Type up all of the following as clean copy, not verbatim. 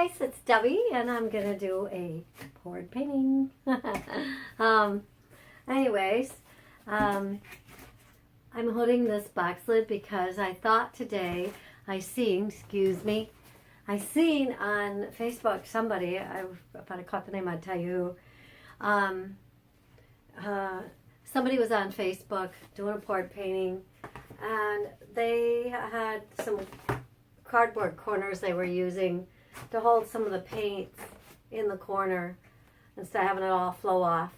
guys, it's Debbie, and I'm gonna do a poured painting. Anyways, I'm holding this box lid because I thought today I seen on Facebook somebody, if I caught the name I'd tell you who. Somebody was on Facebook doing a poured painting, and they had some cardboard corners they were using to hold some of the paint in the corner instead of having it all flow off.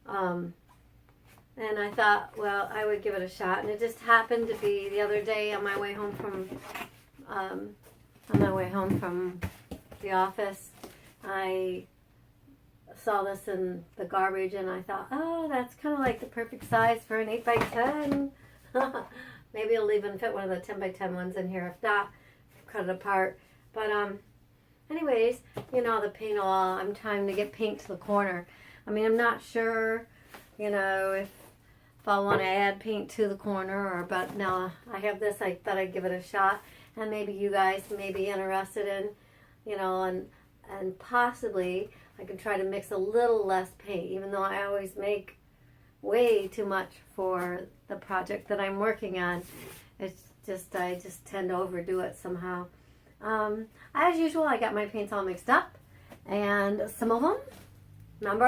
And I thought, well, I would give it a shot, and it just happened to be the other day on my way home from the office. I saw this in the garbage, and I thought, oh, that's kind of like the perfect size for an 8x10. Maybe it'll even fit one of the 10x10 ones in here. If not, cut it apart. But anyways, you know, the paint all, I'm trying to get paint to the corner. I mean, I'm not sure, you know, if I want to add paint to the corner, but now I have this, I thought I'd give it a shot, and maybe you guys may be interested in, you know, and possibly I can try to mix a little less paint, even though I always make way too much for the project that I'm working on. It's just, I just tend to overdo it somehow. As usual, I got my paints all mixed up, and some of them, remember,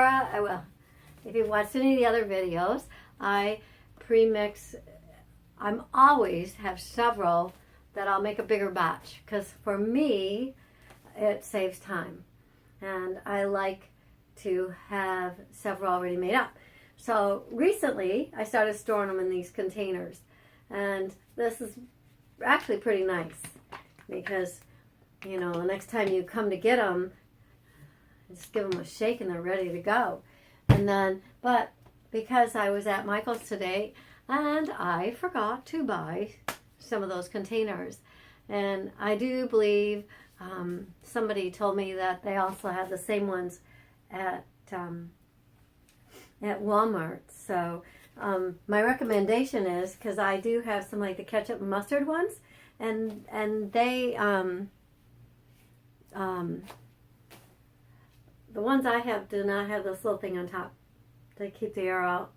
if you watched any of the other videos, I pre-mix. I'm always have several that I'll make a bigger batch, because for me, it saves time. And I like to have several already made up. So recently, I started storing them in these containers. And this is actually pretty nice, because, you know, the next time you come to get them, just give them a shake and they're ready to go. And then, but because I was at Michael's today, and I forgot to buy some of those containers. And I do believe somebody told me that they also have the same ones at Walmart. So my recommendation is, because I do have some like the ketchup and mustard ones, and they the ones I have do not have this little thing on top to keep the air out,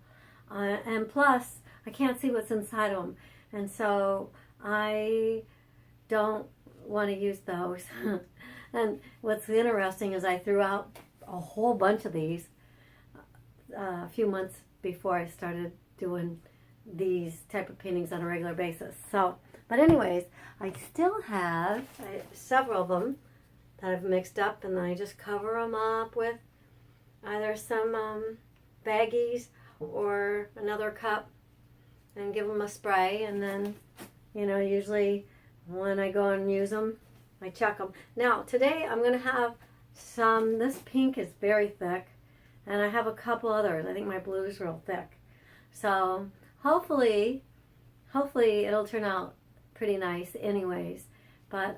and plus I can't see what's inside of them, and so I don't want to use those. And what's interesting is I threw out a whole bunch of these a few months before I started doing these type of paintings on a regular basis. So, but anyways, I still have several of them that I've mixed up, and I just cover them up with either some baggies or another cup and give them a spray, and then, you know, usually when I go and use them, I check them. Now, today I'm going to have some, this pink is very thick, and I have a couple others. I think my blue is real thick. So hopefully it'll turn out pretty nice anyways. But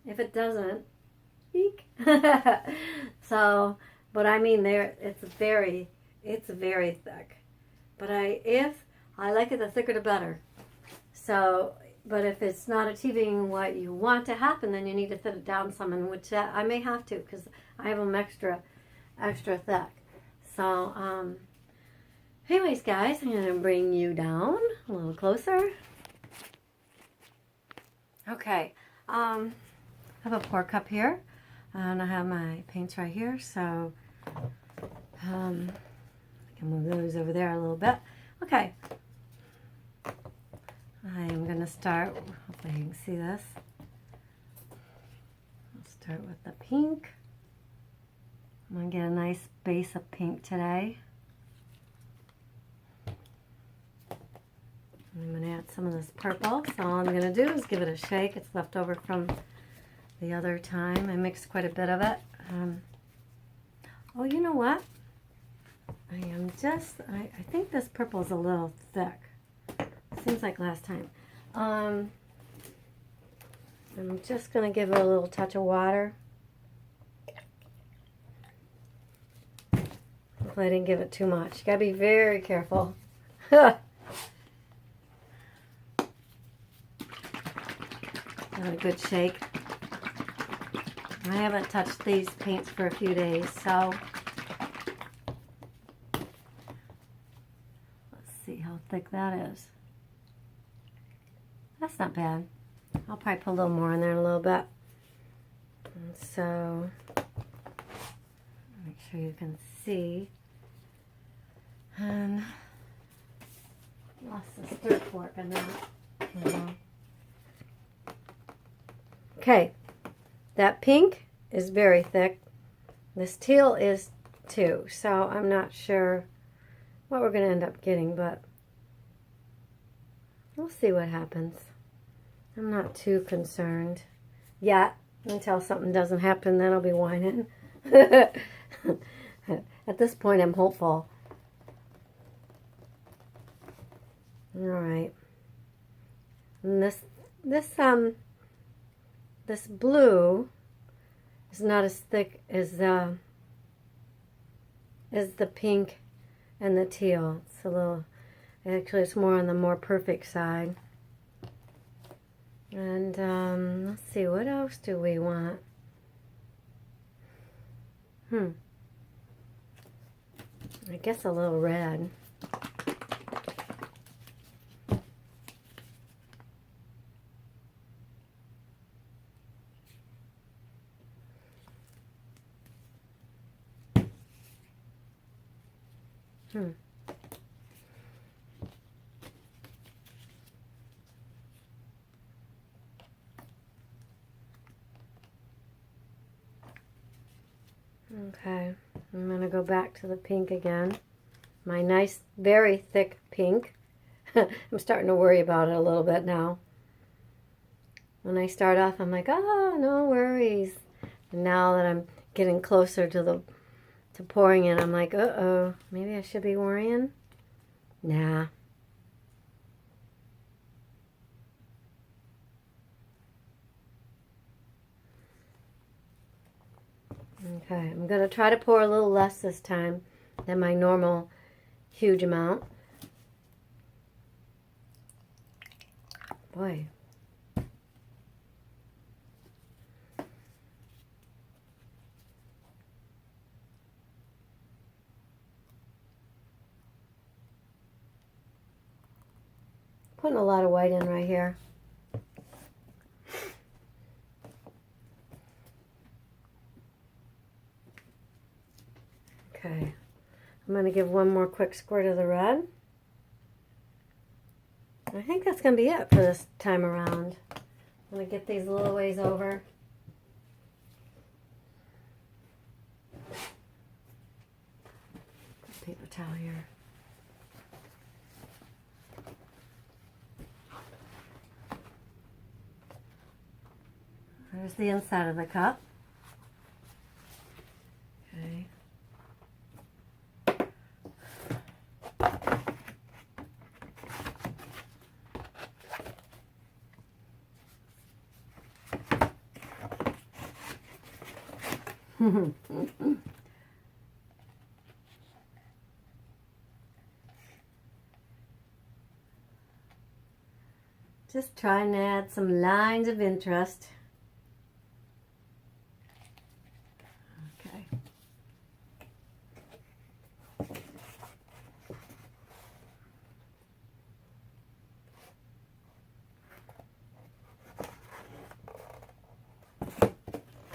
if it doesn't, eek. So, but I mean, it's very thick. But I like it, the thicker the better. So, but if it's not achieving what you want to happen, then you need to thin it down some, and which I may have to, because I have them extra thick. So, anyways, guys, I'm going to bring you down a little closer. Okay, I have a pour cup here, and I have my paints right here, so I can move those over there a little bit. Okay. I'm going to start, hopefully you can see this. I'll start with the pink. I'm going to get a nice base of pink today. I'm going to add some of this purple. So all I'm going to do is give it a shake. It's left over from the other time. I mixed quite a bit of it. Oh, you know what? I think this purple is a little thick. Seems like last time. I'm just going to give it a little touch of water. Hopefully I didn't give it too much. You got to be very careful. Give it a good shake. I haven't touched these paints for a few days, so let's see how thick that is. That's not bad. I'll probably put a little more in there in a little bit. And so, make sure you can see. And lost the stir fork in that. Okay, that pink is very thick. This teal is too, so I'm not sure what we're going to end up getting, but we'll see what happens. I'm not too concerned yet. Until something doesn't happen, then I'll be whining. At this point, I'm hopeful. All right. And this blue is not as thick as the pink and the teal. It's a little, actually, it's more on the more perfect side. And let's see, what else do we want? I guess a little red. Okay, I'm going to go back to the pink again. My nice, very thick pink. I'm starting to worry about it a little bit now. When I start off, I'm like, oh, no worries. And now that I'm getting closer to pouring it, I'm like, uh-oh, maybe I should be worrying? Nah. Okay, I'm going to try to pour a little less this time than my normal huge amount. Boy. Putting a lot of white in right here. Okay, I'm going to give one more quick squirt of the red. I think that's going to be it for this time around. I'm going to get these a little ways over. Paper towel here. There's the inside of the cup. Okay. Just trying to add some lines of interest. Okay.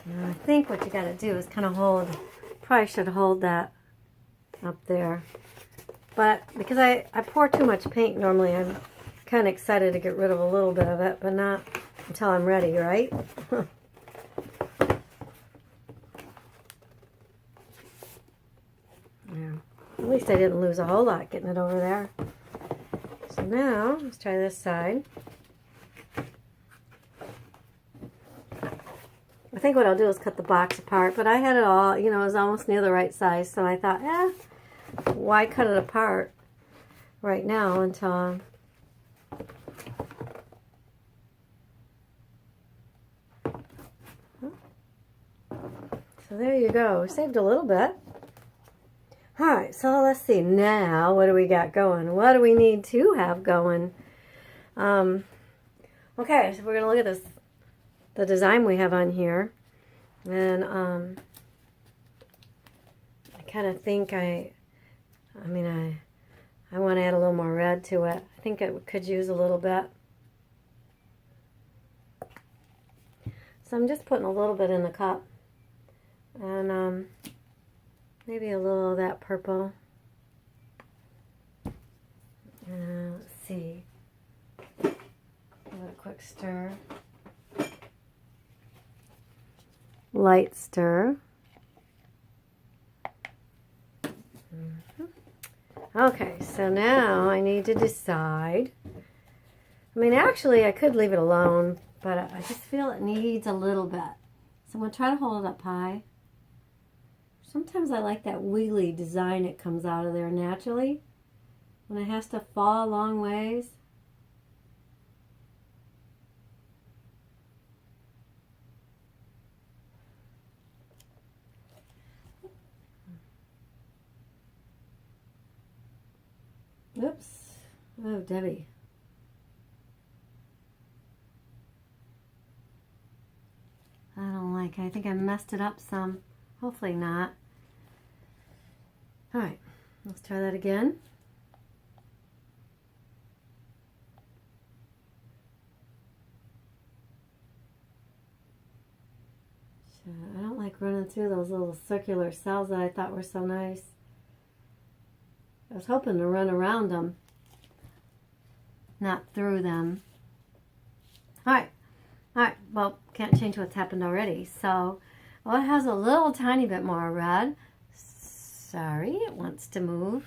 Now I think what you got to do is kind of hold, probably should hold that up there. But because I pour too much paint normally, I'm kind of excited to get rid of a little bit of it, but not until I'm ready, right? Yeah. At least I didn't lose a whole lot getting it over there. So now, let's try this side. I think what I'll do is cut the box apart, but I had it all, you know, it was almost near the right size, so I thought, why cut it apart right now until... So there you go. Saved a little bit. Alright, so let's see. Now, what do we got going? What do we need to have going? Okay, so we're going to look at this, the design we have on here. And I kind of think I want to add a little more red to it. I think it could use a little bit. So I'm just putting a little bit in the cup. And maybe a little of that purple. Let's see. Give it a quick stir. Light stir. Okay, so now I need to decide. I mean, actually, I could leave it alone, but I just feel it needs a little bit. So I'm going to try to hold it up high. Sometimes I like that wiggly design that comes out of there naturally when it has to fall a long ways. Oops. Oh, Debbie. I don't like it. I think I messed it up some. Hopefully not. Alright, let's try that again. I don't like running through those little circular cells that I thought were so nice. I was hoping to run around them, not through them. Alright, well, can't change what's happened already. So, well, it has a little tiny bit more red. Sorry, it wants to move.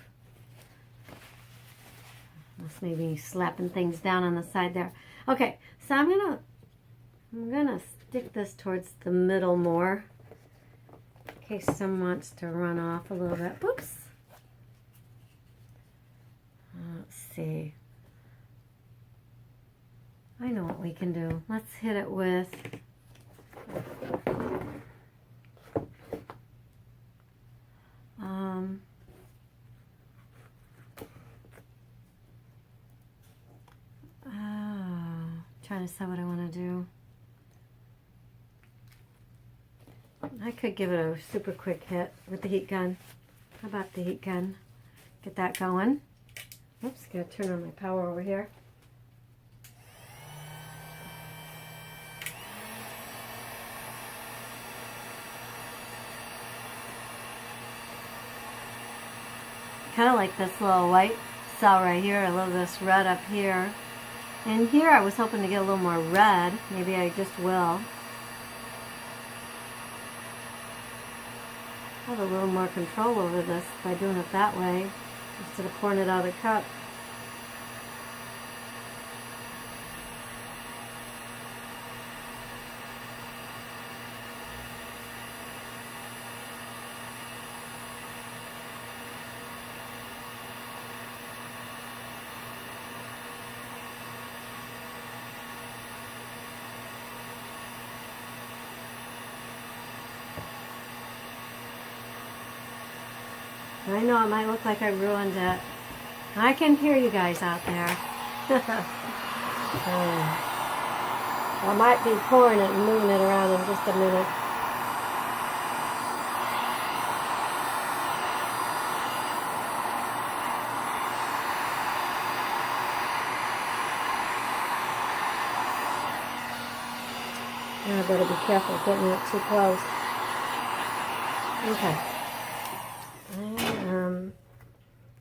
Must maybe slapping things down on the side there. Okay, so I'm gonna stick this towards the middle more in case some wants to run off a little bit. Oops. Let's see. I know what we can do. Let's hit it with trying to decide what I want to do. I could give it a super quick hit with the heat gun. How about the heat gun? Get that going. Oops, gotta turn on my power over here. Kind of like this little white cell right here. I love this red up here. And here I was hoping to get a little more red. Maybe I just will. I have a little more control over this by doing it that way instead of pouring it out of the cup. I know it might look like I ruined it. I can hear you guys out there. I might be pouring it and moving it around in just a minute. I better be careful getting it too close. Okay.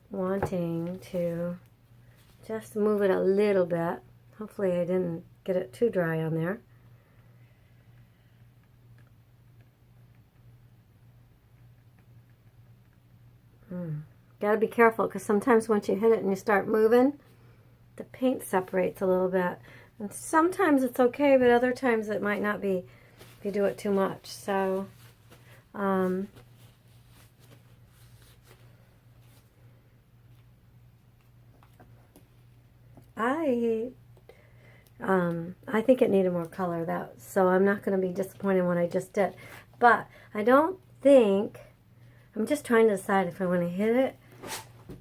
Wanting to just move it a little bit. Hopefully I didn't get it too dry on there. Gotta be careful because sometimes once you hit it and you start moving, the paint separates a little bit. And sometimes it's okay, but other times it might not be if you do it too much. So, I think it needed more color, so I'm not going to be disappointed when I just did. But I don't think, I'm just trying to decide if I want to hit it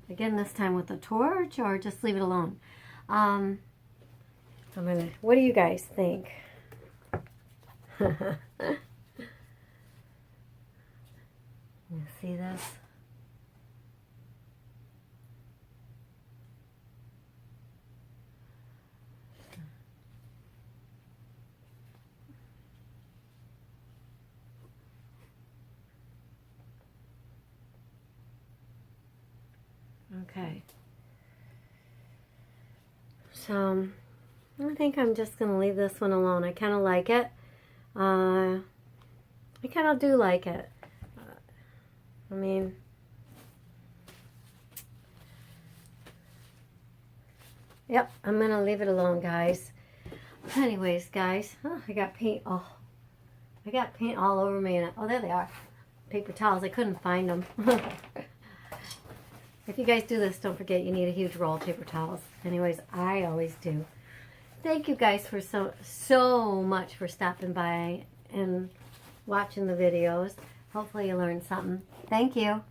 again this time with a torch or just leave it alone. What do you guys think? see this? Okay. So I think I'm just going to leave this one alone. I kind of like it. I kind of do like it. I mean, yep, I'm going to leave it alone, guys. Anyways, guys, oh, I got paint. Oh, I got paint all over me. And oh, there they are. Paper towels. I couldn't find them. If you guys do this, don't forget you need a huge roll of paper towels. Anyways, I always do. Thank you guys for so much for stopping by and watching the videos. Hopefully you learned something. Thank you.